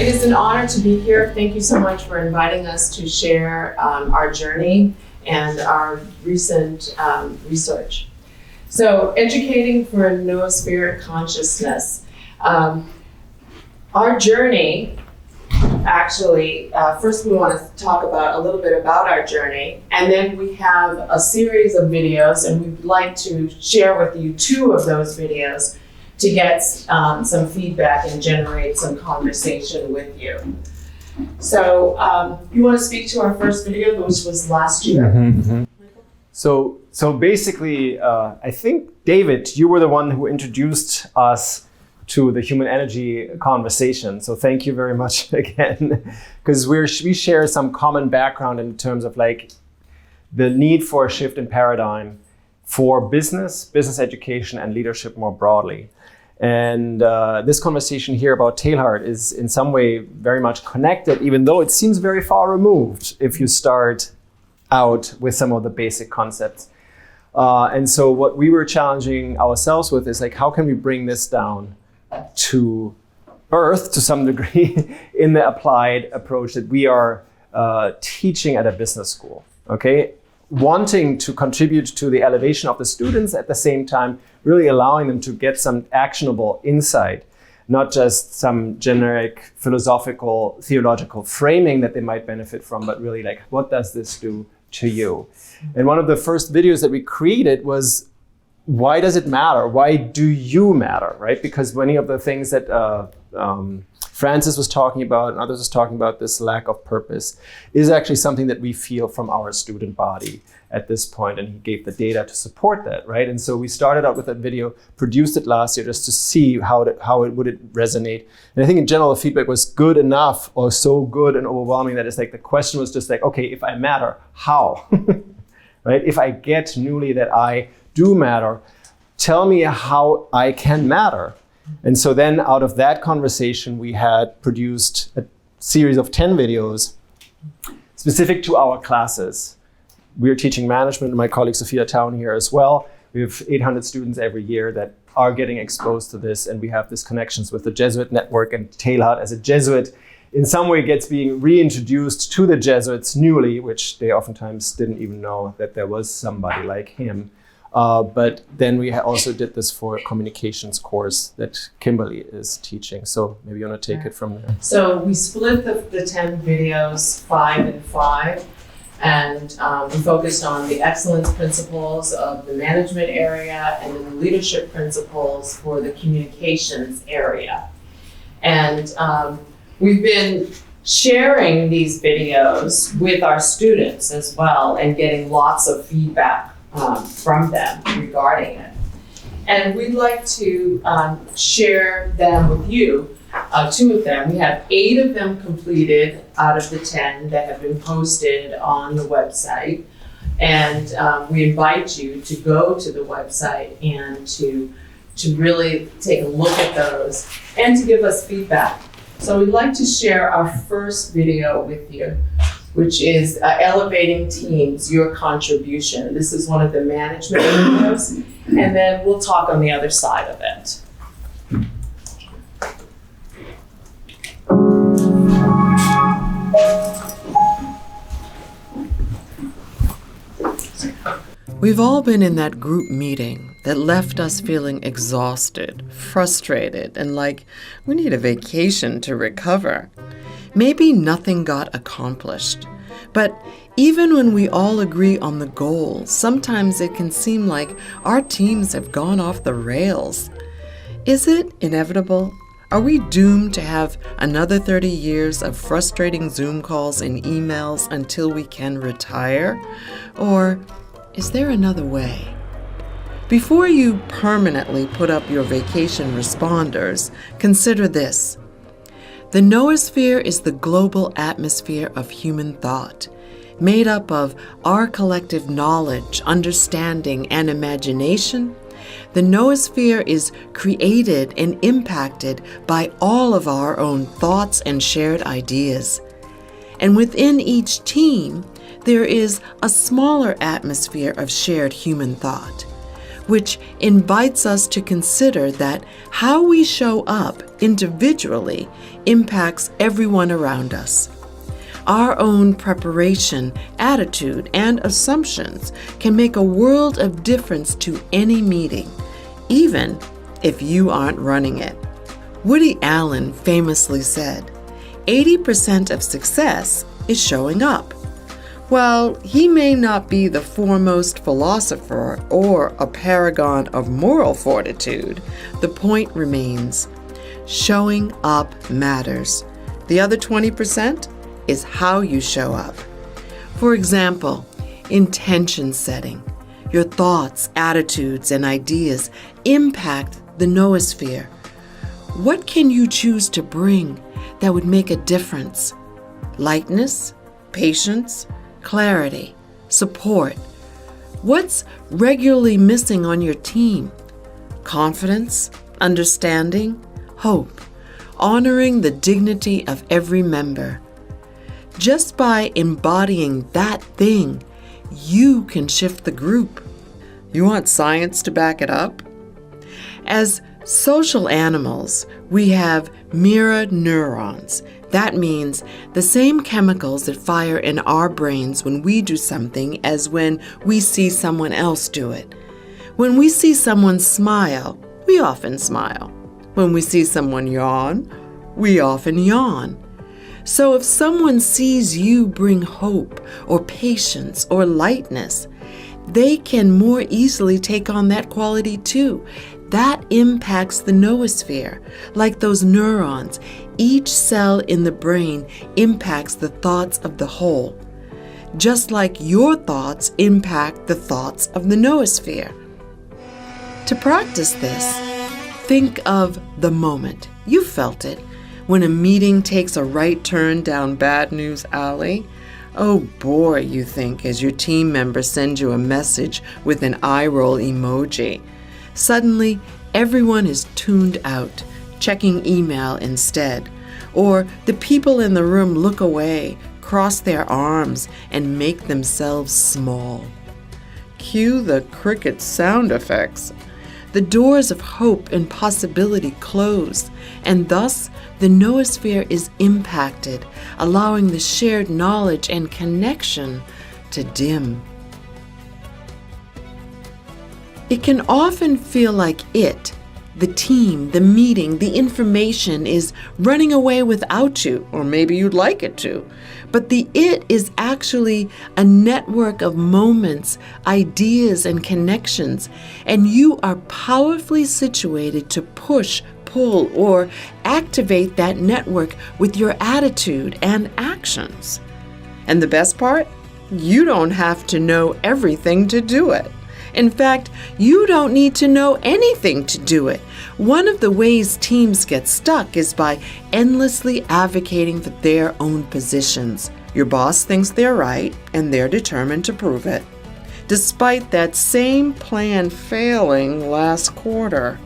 It is an honor to be here. Thank you so much for inviting us to share our journey and our recent research. So, educating for a Noospheric consciousness. Our journey, actually, first we want to talk about a little bit about our journey, and then we have a series of videos, and we'd like to share with you 2 of those videos to get some feedback and generate some conversation with you. So you want to speak to our first video, which was last year? Mm-hmm. So basically, I think, David, you were the one who introduced us to the human energy conversation. So thank you very much again, because we share some common background in terms of like the need for a shift in paradigm for business education, and leadership more broadly. And this conversation here about Teilhard is in some way very much connected, even though it seems very far removed if you start out with some of the basic concepts. And so what we were challenging ourselves with is like, how can we bring this down to earth to some degree in the applied approach that we are teaching at a business school, okay? Wanting to contribute to the elevation of the students, at the same time really allowing them to get some actionable insight, not just some generic philosophical, theological framing that they might benefit from, but really like, what does this do to you? And one of the first videos that we created was, why does it matter? Why do you matter, right? Because many of the things that Francis was talking about and others was talking about, this lack of purpose, is actually something that we feel from our student body at this point, and he gave the data to support that, right? And so we started out with that video, produced it last year just to see how it would resonate. And I think in general, the feedback was good enough, or so good and overwhelming, that it's like the question was just like, okay, if I matter, how? Right? If I get newly that I do matter, tell me how I can matter. And so then out of that conversation, we had produced a series of 10 videos specific to our classes. We're teaching management, and my colleague Sophia Town here as well. We have 800 students every year that are getting exposed to this, and we have these connections with the Jesuit network, and Teilhard as a Jesuit in some way gets being reintroduced to the Jesuits newly, which they oftentimes didn't even know that there was somebody like him. But then we also did this for a communications course that Kimberley is teaching. So maybe you want to take it from there. So we split the 10 videos 5 and 5, and we focused on the excellence principles of the management area and then the leadership principles for the communications area. And we've been sharing these videos with our students as well, and getting lots of feedback from them regarding it. And we'd like to share them with you, 2 of them. We have 8 of them completed out of the 10 that have been posted on the website. And we invite you to go to the website and to really take a look at those and to give us feedback. So we'd like to share our first video with you, which is Elevating Teams, Your Contribution. This is one of the management videos, and then we'll talk on the other side of it. We've all been in that group meeting that left us feeling exhausted, frustrated, and like we need a vacation to recover. Maybe nothing got accomplished, but even when we all agree on the goal, sometimes it can seem like our teams have gone off the rails. Is it inevitable? Are we doomed to have another 30 years of frustrating Zoom calls and emails until we can retire? Or is there another way? Before you permanently put up your vacation responders, consider this. The Noosphere is the global atmosphere of human thought, made up of our collective knowledge, understanding, and imagination. The Noosphere is created and impacted by all of our own thoughts and shared ideas. And within each team, there is a smaller atmosphere of shared human thought. which invites us to consider that how we show up individually impacts everyone around us. Our own preparation, attitude, and assumptions can make a world of difference to any meeting, even if you aren't running it. Woody Allen famously said, 80% of success is showing up. While he may not be the foremost philosopher or a paragon of moral fortitude, the point remains. Showing up matters. The other 20% is how you show up. For example, intention setting. Your thoughts, attitudes, and ideas impact the noosphere. What can you choose to bring that would make a difference? Lightness, patience, clarity, support. What's regularly missing on your team? Confidence, understanding, hope, honoring the dignity of every member. Just by embodying that thing, you can shift the group. You want science to back it up? As social animals, we have mirror neurons. That means the same chemicals that fire in our brains when we do something as when we see someone else do it. When we see someone smile, we often smile. When we see someone yawn, we often yawn. So if someone sees you bring hope or patience or lightness, they can more easily take on that quality too. That impacts the noosphere. Like those neurons, each cell in the brain impacts the thoughts of the whole. Just like your thoughts impact the thoughts of the noosphere. To practice this, think of the moment. You felt it. When a meeting takes a right turn down bad news alley, oh boy, you think, as your team member sends you a message with an eye roll emoji. Suddenly, everyone is tuned out, checking email instead. Or the people in the room look away, cross their arms, and make themselves small. Cue the cricket sound effects. The doors of hope and possibility close, and thus the noosphere is impacted, allowing the shared knowledge and connection to dim. It can often feel like the team, the meeting, the information is running away without you, or maybe you'd like it to. But the it is actually a network of moments, ideas, and connections, and you are powerfully situated to push, pull, or activate that network with your attitude and actions. And the best part? You don't have to know everything to do it. In fact, you don't need to know anything to do it. One of the ways teams get stuck is by endlessly advocating for their own positions. Your boss thinks they're right, and they're determined to prove it, despite that same plan failing last quarter.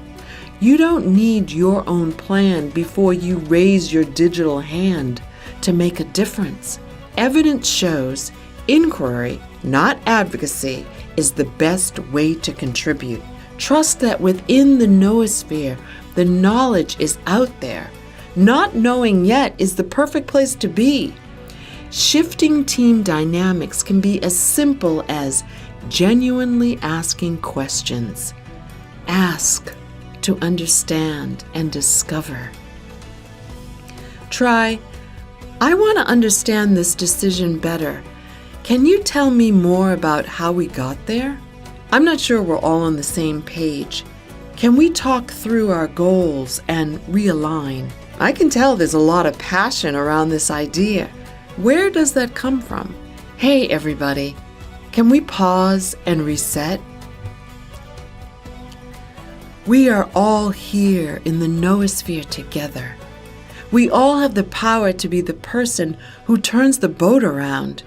You don't need your own plan before you raise your digital hand to make a difference. Evidence shows inquiry, not advocacy, is the best way to contribute. Trust that within the noosphere, the knowledge is out there. Not knowing yet is the perfect place to be. Shifting team dynamics can be as simple as genuinely asking questions. Ask to understand and discover. Try, I want to understand this decision better. Can you tell me more about how we got there? I'm not sure we're all on the same page. Can we talk through our goals and realign? I can tell there's a lot of passion around this idea. Where does that come from? Hey, everybody, can we pause and reset? We are all here in the noosphere together. We all have the power to be the person who turns the boat around.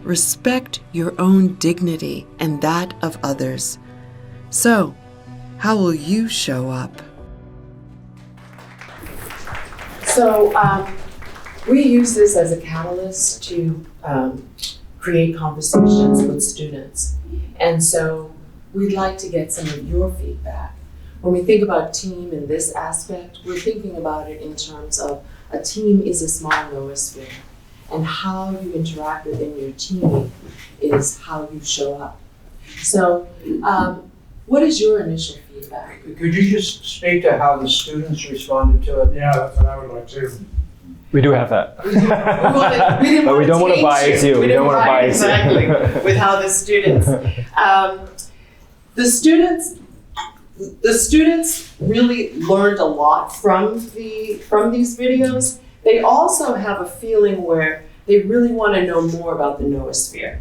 Respect your own dignity and that of others. So, how will you show up? So we use this as a catalyst to create conversations with students. And so we'd like to get some of your feedback. When we think about team in this aspect, we're thinking about it in terms of a team is a small noosphere, and how you interact within your team is how you show up. So, what is your initial feedback? Could you just speak to how the students responded to it? Yeah, that's what I would like to. We do have that. But we don't want to bias you. We don't want to bias you. Exactly, with how the students, the students really learned a lot from these videos. They also have a feeling where they really want to know more about the noosphere.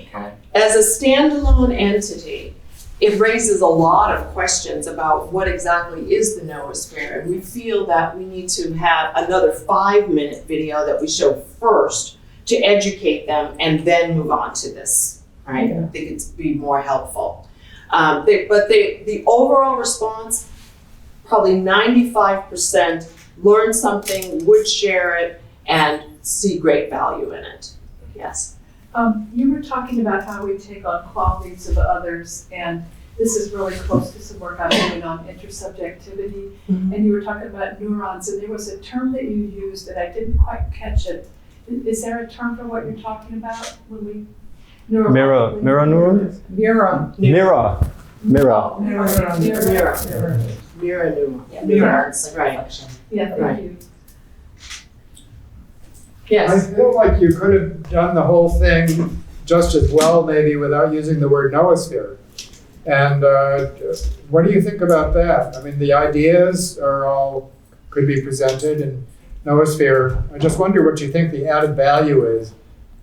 Okay. As a standalone entity, it raises a lot of questions about what exactly is the noosphere, and we feel that we need to have another 5-minute video that we show first to educate them and then move on to this, right? I think it'd be more helpful. But the overall response, probably 95% learned something, would share it, and see great value in it. Yes. You were talking about how we take on qualities of others, and this is really close to some work I'm doing on intersubjectivity. Mm-hmm. And you were talking about neurons, and there was a term that you used that I didn't quite catch it. Is there a term for what you're talking about when we Mirror neuron? Mirror. Neurons, right. Yeah, Right. thank you. Yes. I feel like you could have done the whole thing just as well, maybe without using the word noosphere. And what do you think about that? I mean, the ideas could be presented in noosphere. I just wonder what you think the added value is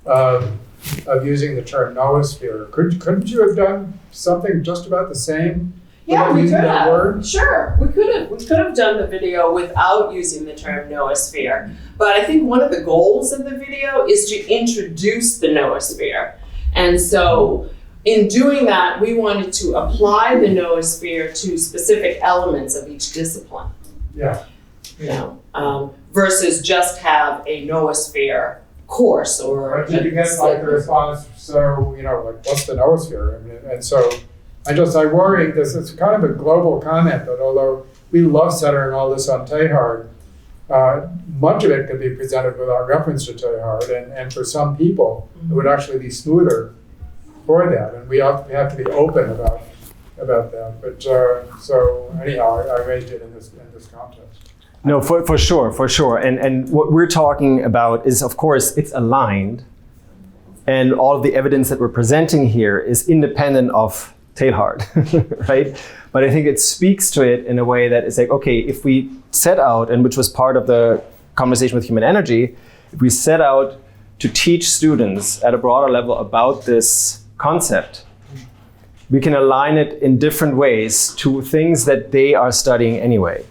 of using the term noosphere. Couldn't you have done something just about the same? Yeah, we could using that have. word? Sure, we could have done the video without using the term noosphere. But I think one of the goals of the video is to introduce the noosphere. And so in doing that, we wanted to apply the noosphere to specific elements of each discipline. Yeah. You know, versus just have a noosphere course or. But did you get like the response? So like what's the noosphere? I mean, and so I worry this is kind of a global comment, but although we love centering all this on Teilhard, much of it could be presented without reference to Teilhard, and for some people, it would actually be smoother for that, and we have to be open about that. But so anyhow, I raised it in this context. No, for sure. And what we're talking about is, of course, it's aligned, and all of the evidence that we're presenting here is independent of Teilhard, right? But I think it speaks to it in a way that is like, okay, if we set out, and which was part of the conversation with Human Energy, if we set out to teach students at a broader level about this concept, we can align it in different ways to things that they are studying anyway.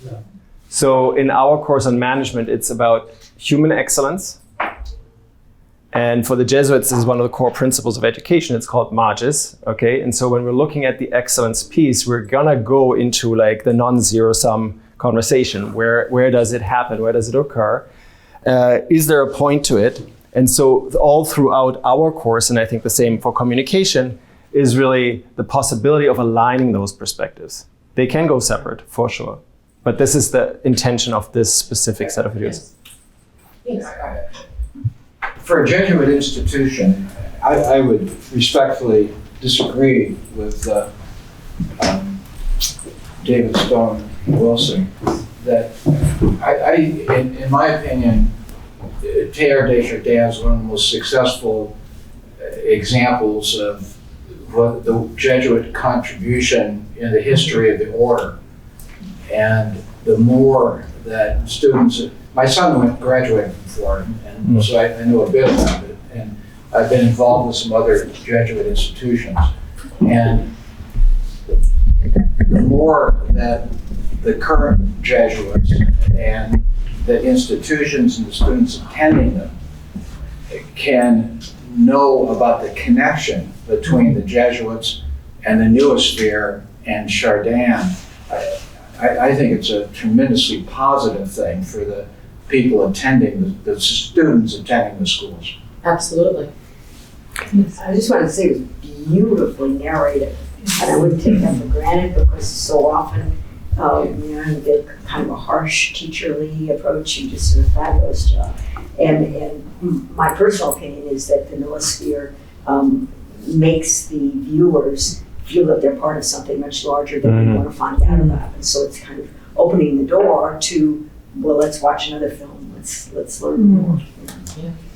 Yeah. So in our course on management, it's about human excellence. And for the Jesuits, this is one of the core principles of education. It's called magis, okay? And so when we're looking at the excellence piece, we're gonna go into like the non-zero sum conversation. Where does it happen? Where does it occur? Is there a point to it? And so all throughout our course, and I think the same for communication, is really the possibility of aligning those perspectives. They can go separate, for sure. But this is the intention of this specific set of videos. Yes. For a Jesuit institution, I would respectfully disagree with David Stone Wilson that in my opinion, Teilhard de Chardin is one of the most successful examples of what the Jesuit contribution in the history of the order. And the more that students, my son graduated from Florida, and so I know a bit about it. And I've been involved with some other Jesuit institutions. And the more that the current Jesuits and the institutions and the students attending them can know about the connection between the Jesuits and the Noosphere and Chardin, I think it's a tremendously positive thing for the people attending, the students attending the schools. Absolutely. I just want to say it was beautifully narrated. And I wouldn't take that for granted because so often, you get kind of a harsh teacherly approach. You just do a fabulous job. And my personal opinion is that the Noosphere makes the viewers feel that they're part of something much larger than they want to find out about. And so it's kind of opening the door to, well, let's watch another film. Let's learn more.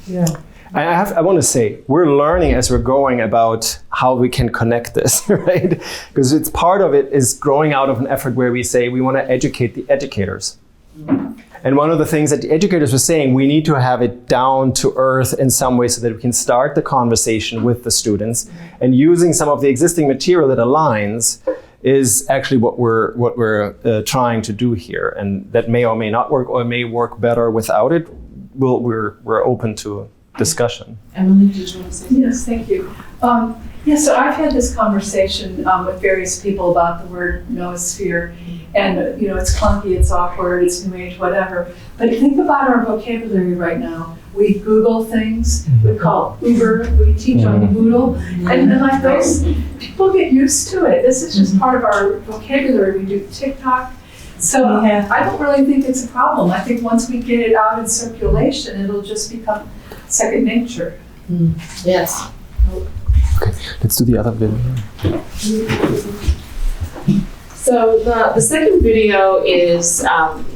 Yeah. I want to say, we're learning as we're going about how we can connect this, right? Because it's part of it is growing out of an effort where we say we want to educate the educators. And one of the things that the educators were saying, we need to have it down to earth in some way so that we can start the conversation with the students. And using some of the existing material that aligns is actually what we're trying to do here. And that may or may not work, or may work better without it. We're open to discussion. Emily, did you want to say something? Yes, thank you. So I've had this conversation with various people about the word noosphere, and it's clunky, it's awkward, it's new age, whatever. But think about our vocabulary right now. We Google things, we call Uber, we teach on Moodle, and like those, people get used to it. This is just part of our vocabulary. We do TikTok. So I don't really think it's a problem. I think once we get it out in circulation, it'll just become second nature. Yes. Okay, let's do the other video. So the second video is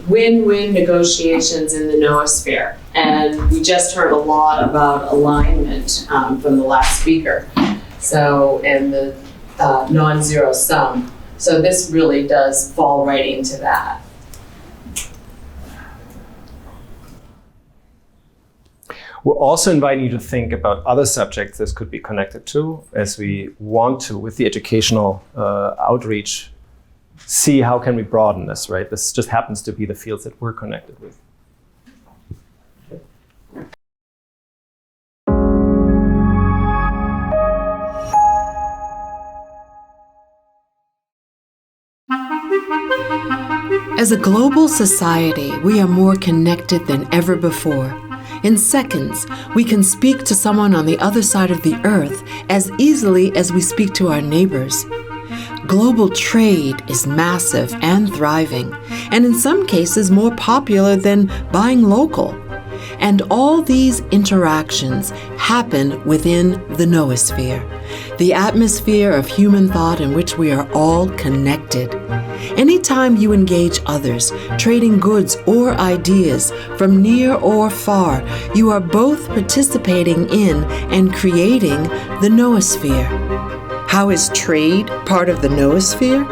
win-win negotiations in the noosphere. And we just heard a lot about alignment from the last speaker. So, and the non-zero sum. So this really does fall right into that. We're also inviting you to think about other subjects this could be connected to, as we want to, with the educational outreach, see how can we broaden this, right? This just happens to be the fields that we're connected with. As a global society, we are more connected than ever before. In seconds, we can speak to someone on the other side of the earth as easily as we speak to our neighbors. Global trade is massive and thriving, and in some cases more popular than buying local. And all these interactions happen within the noosphere, the atmosphere of human thought in which we are all connected. Anytime you engage others, trading goods or ideas from near or far, you are both participating in and creating the noosphere. How is trade part of the noosphere?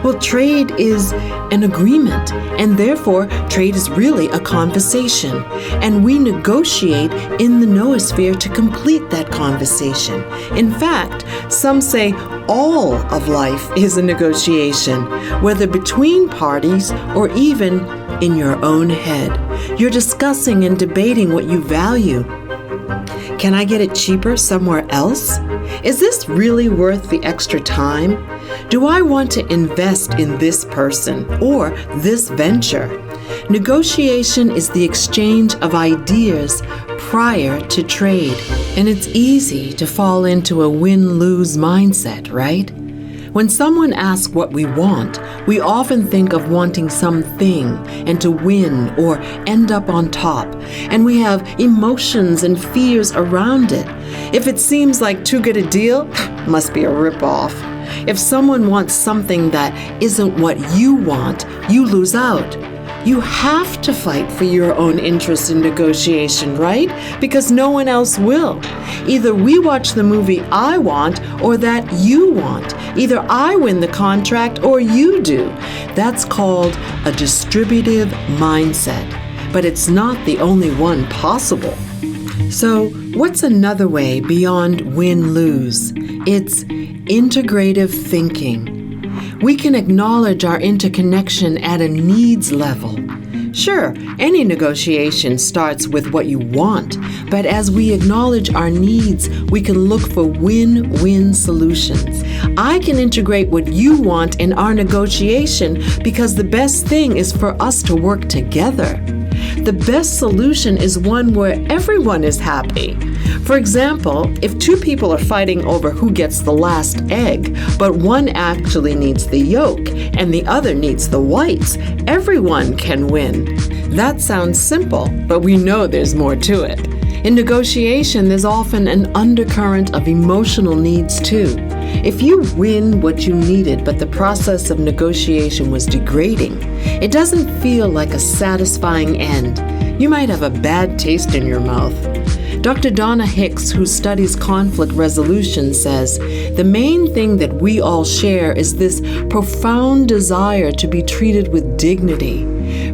Well, trade is an agreement, and therefore trade is really a conversation. And we negotiate in the noosphere to complete that conversation. In fact, some say all of life is a negotiation, whether between parties or even in your own head. You're discussing and debating what you value. Can I get it cheaper somewhere else? Is this really worth the extra time? Do I want to invest in this person or this venture? Negotiation is the exchange of ideas prior to trade. And it's easy to fall into a win-lose mindset, right? When someone asks what we want, we often think of wanting something and to win or end up on top. And we have emotions and fears around it. If it seems like too good a deal, must be a ripoff. If someone wants something that isn't what you want, you lose out. You have to fight for your own interest in negotiation, right? Because no one else will. Either we watch the movie I want or that you want. Either I win the contract or you do. That's called a distributive mindset. But it's not the only one possible. So, what's another way beyond win-lose? It's integrative thinking. We can acknowledge our interconnection at a needs level. Sure, any negotiation starts with what you want, but as we acknowledge our needs, we can look for win-win solutions. I can integrate what you want in our negotiation because the best thing is for us to work together. the best solution is one where everyone is happy. For example, if two people are fighting over who gets the last egg, but one actually needs the yolk and the other needs the whites, everyone can win. That sounds simple, but we know there's more to it. In negotiation, there's often an undercurrent of emotional needs too. If you win what you needed, but the process of negotiation was degrading, it doesn't feel like a satisfying end. You might have a bad taste in your mouth. Dr. Donna Hicks, who studies conflict resolution, says, the main thing that we all share is this profound desire to be treated with dignity.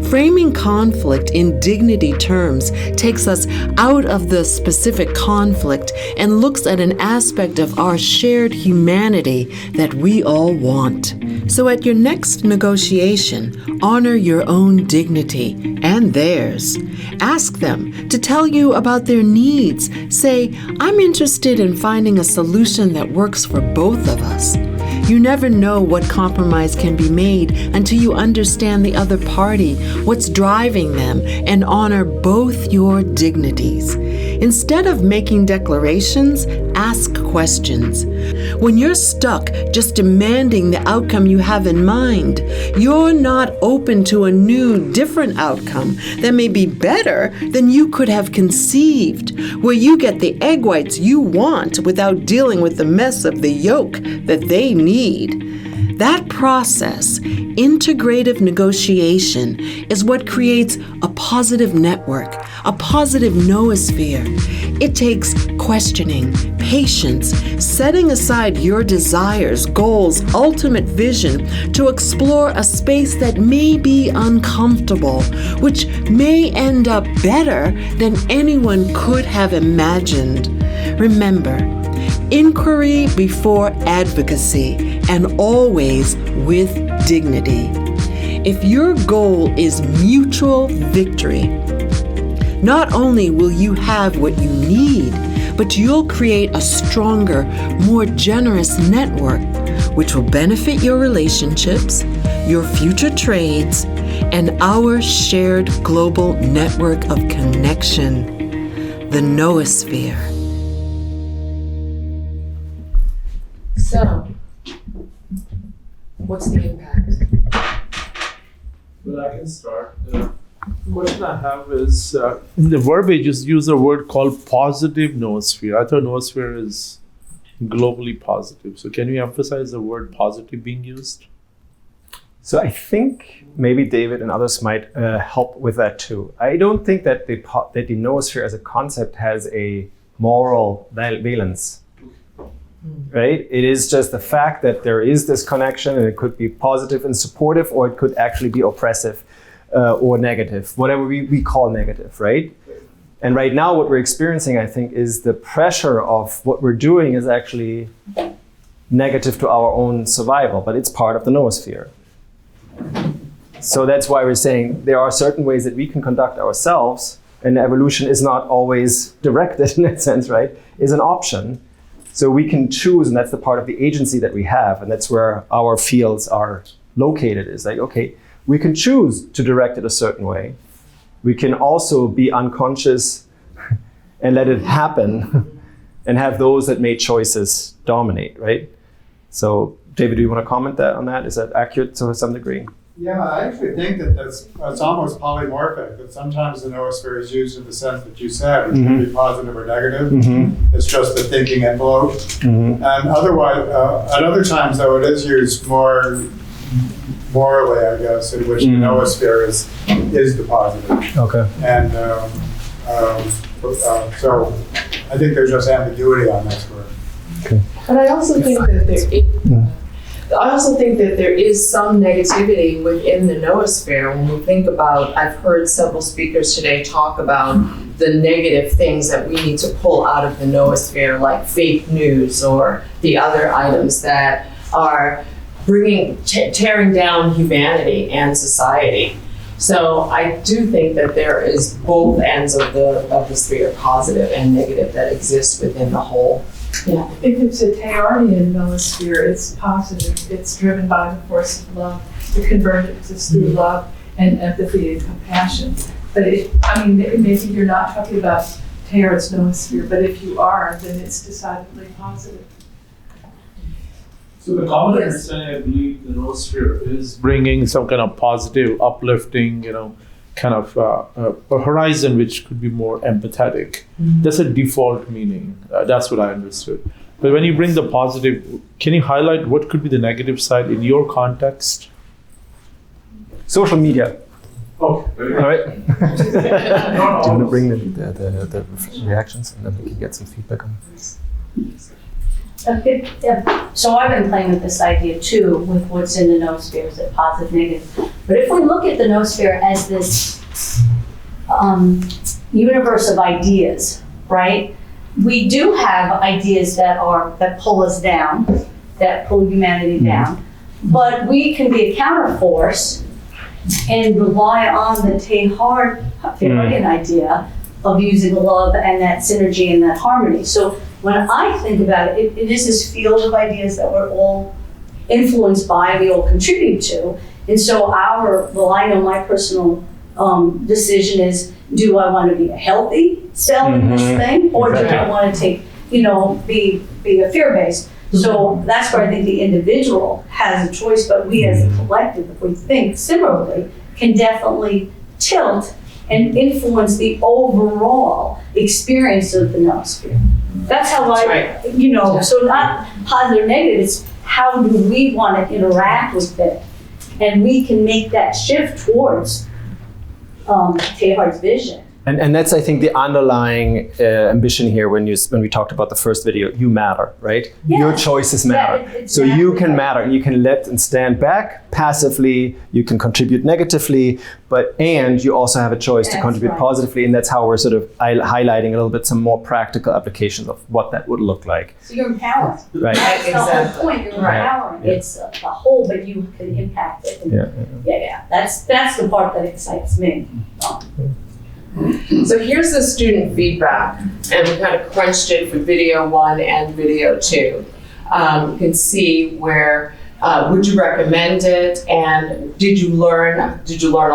Framing conflict in dignity terms takes us out of the specific conflict and looks at an aspect of our shared humanity that we all want. So at your next negotiation, honor your own dignity and theirs. Ask them to tell you about their needs. Say, I'm interested in finding a solution that works for both of us. You never know what compromise can be made until you understand the other party, what's driving them, and honor both your dignities. Instead of making declarations, ask questions. When you're stuck just demanding the outcome you have in mind, you're not open to a new, different outcome that may be better than you could have conceived, where you get the egg whites you want without dealing with the mess of the yolk that they need. That process, integrative negotiation, is what creates a positive network, a positive noosphere. It takes questioning, patience, setting aside your desires, goals, ultimate vision to explore a space that may be uncomfortable, which may end up better than anyone could have imagined. Remember, inquiry before advocacy, and always with dignity. If your goal is mutual victory, not only will you have what you need, but you'll create a stronger, more generous network, which will benefit your relationships, your future trades, and our shared global network of connection, the Noosphere. So, what's the impact? Well, I can start. The question I have is, in the verbiage, you use a word called positive noosphere. I thought noosphere is globally positive. So can you emphasize the word positive being used? So I think maybe David and others might help with that too. I don't think that the noosphere as a concept has a moral valence. Right? It is just the fact that there is this connection, and it could be positive and supportive, or it could actually be oppressive or negative, whatever we call negative, right? And right now what we're experiencing, I think, is the pressure of what we're doing is actually negative to our own survival, but it's part of the noosphere. So that's why we're saying there are certain ways that we can conduct ourselves, and evolution is not always directed in that sense, right? Is an option. So we can choose, and that's the part of the agency that we have, and that's where our fields are located, is like, okay, we can choose to direct it a certain way. We can also be unconscious and let it happen and have those that made choices dominate, right? So David, do you want to comment on that? Is that accurate to some degree? Yeah, I actually think that it's almost polymorphic, that sometimes the noosphere is used in the sense that you said, it can be positive or negative. It's just the thinking envelope. And otherwise, at other times, though, it is used more morally, I guess, in which the noosphere is the positive. Okay. And so I think there's just ambiguity on that score. Okay. But I also think that there is some negativity within the noosphere when we think about, I've heard several speakers today talk about the negative things that we need to pull out of the noosphere, like fake news or the other items that are tearing down humanity and society. So I do think that there is both ends of the sphere, positive and negative, that exist within the whole. Yeah, if it's a Teilhardian noosphere, it's positive. It's driven by the force of love. The convergence is through love and empathy and compassion. But maybe you're not talking about Teilhard's noosphere, but if you are, then it's decidedly positive. So the common Yes. understanding, I believe, the Noosphere is bringing some kind of positive, uplifting, kind of a horizon which could be more empathetic. That's a default meaning. That's what I understood. But when you bring the positive, can you highlight what could be the negative side in your context? Social media. Oh, All right. Do you want to bring the reactions and then we can get some feedback on this? So I've been playing with this idea too, with what's in the noosphere, is it positive, negative? But if we look at the noosphere as this universe of ideas, right? We do have ideas that pull us down, that pull humanity down, but we can be a counterforce and rely on the Teilhardian idea of using love and that synergy and that harmony. So when I think about it, it is this field of ideas that we're all influenced by, we all contribute to. And so I know my personal decision is, do I want to be a healthy cell in this thing, or do I want to take, be a fear-based? So that's where I think the individual has a choice, but we as a collective, if we think similarly, can definitely tilt and influence the overall experience of the noosphere. That's how so not positive or negative, it's how do we want to interact with it? And we can make that shift towards Teilhard's vision. And that's, I think, the underlying ambition here when we talked about the first video, you matter, right? Yeah. Your choices matter. Yeah, so you can right. matter. You can let and stand back passively, you can contribute negatively, and you also have a choice to That's contribute right. positively, and that's how we're sort of highlighting a little bit some more practical applications of what that would look like. So you're empowered. Right. That's the Exactly. whole point, you're Right. empowering. Yeah. It's the whole, but you can impact it. And Yeah. That's the part that excites me. So here's the student feedback, and we kind of crunched it for video 1 and video 2. You can see where would you recommend it, and did you learn a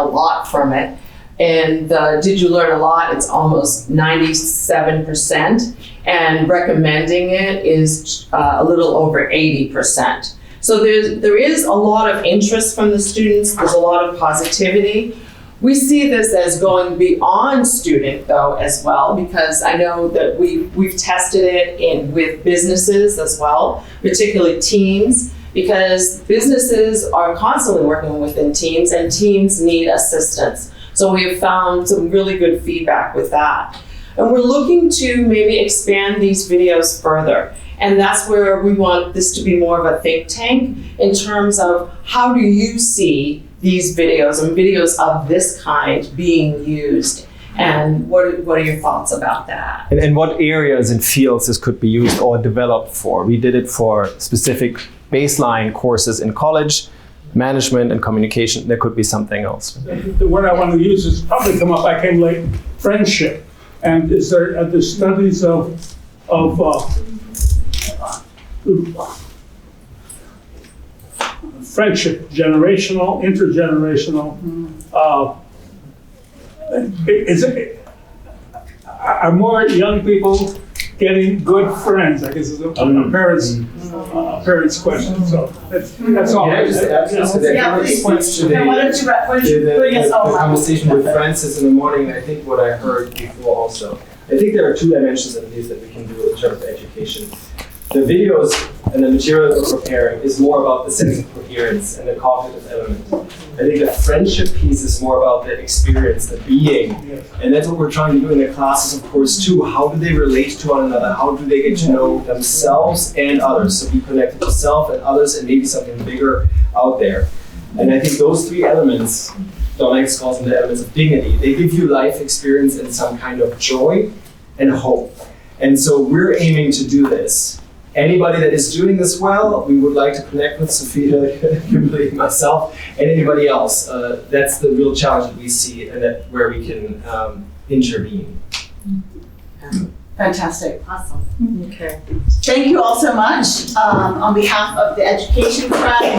lot from it? And did you learn a lot? It's almost 97%, and recommending it is a little over 80%. So there is a lot of interest from the students. There's a lot of positivity. We see this as going beyond student, though, as well, because I know that we've tested it with businesses as well, particularly teams, because businesses are constantly working within teams, and teams need assistance. So we have found some really good feedback with that. And we're looking to maybe expand these videos further. And that's where we want this to be more of a think tank in terms of how do you see these videos and videos of this kind being used, and what are your thoughts about that? And what areas and fields this could be used or developed for. We did it for specific baseline courses in college, management and communication. There could be something else. The word I want to use has probably come up, I came late, friendship. And is there the studies of friendship, generational, intergenerational. Are more young people getting good friends? I guess is a parent's question. So that's all. Yeah, just points to the conversation with Francis in the morning. I think what I heard before also. I think there are 2 dimensions at least that we can do in terms of education. The videos and the material that we're preparing is more about the sense of coherence and the cognitive element. I think the friendship piece is more about the experience, the being. And that's what we're trying to do in the classes, of course, too. How do they relate to one another? How do they get to know themselves and others? So be connected to self and others and maybe something bigger out there. And I think those 3 elements, Don X calls them the elements of dignity. They give you life experience and some kind of joy and hope. And so we're aiming to do this. Anybody that is doing this well, we would like to connect with Sophia, Kimberley, myself, and anybody else. That's the real challenge that we see, and that where we can intervene. Fantastic. Awesome. Okay. Thank you all so much. On behalf of the education track and